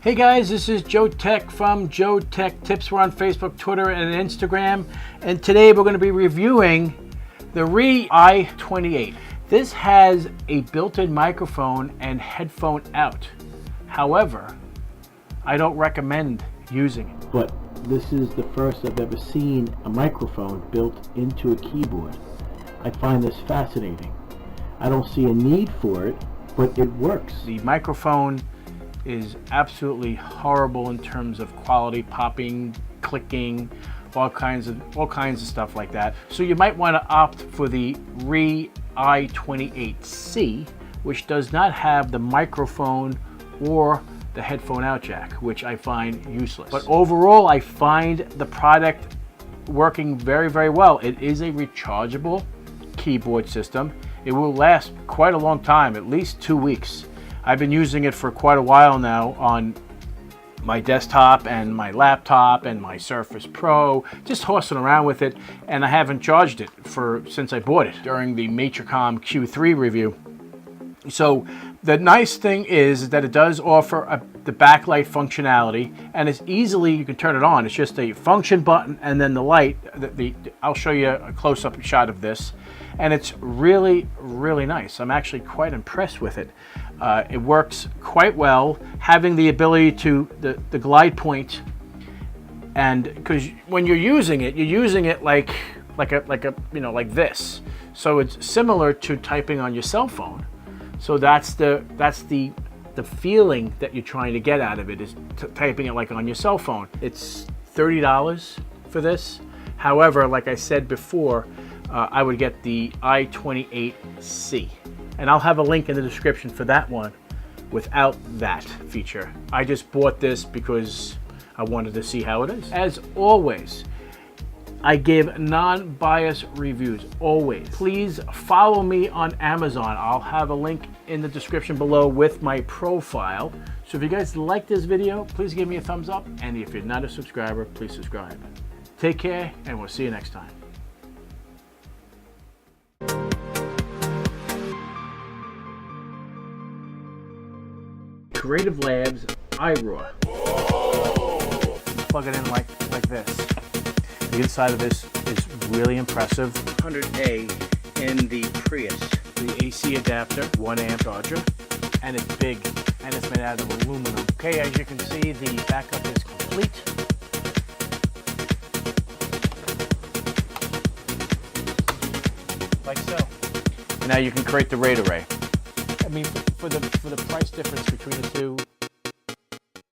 Hey guys, this is Joe Tech from JoeteckTips. We're on Facebook, Twitter, and Instagram. And today we're going to be reviewing the i28. This has a built-in microphone and headphone out. However, I don't recommend using it. But this is the first I've ever seen a microphone built into a keyboard. I find this fascinating. I don't see a need for it, but it works. The microphone is absolutely horrible in terms of quality, popping, clicking, all kinds of stuff like that. So you might want to opt for the i28C, which does not have the microphone or the headphone out jack, which I find useless. But overall, I find the product working very, very well. It is a rechargeable keyboard system. It will last quite a long time, at least 2 weeks. I've been using it for quite a while now on my desktop and my laptop and my Surface Pro, just horsing around with it, and I haven't charged it since I bought it during the Matricom Q3 review. So the nice thing is that it does offer the backlight functionality, and it's easily, you can turn it on. It's just a function button and then the light. I'll show you a close-up shot of this, and it's really, really nice. I'm actually quite impressed with it. It works quite well, having the ability to the glide point, and because when you're using it like this. So it's similar to typing on your cell phone. So that's the feeling that you're trying to get out of it, is typing it like on your cell phone. It's $30 for this. However, like I said before, I would get the i28C. And I'll have a link in the description for that one without that feature. I just bought this because I wanted to see how it is. As always, I give non-biased reviews, always. Please follow me on Amazon. I'll have a link in the description below with my profile. So if you guys like this video, please give me a thumbs up. And if you're not a subscriber, please subscribe. Take care, and we'll see you next time. Creative Labs iRaw. Plug it in like this. The inside of this is really impressive. 100A in the Prius. The AC adapter, 1 amp charger, and it's big, and it's made out of aluminum. Okay, as you can see, the backup is complete. Like so. Now you can create the RAID array. I mean, for the price difference between the two,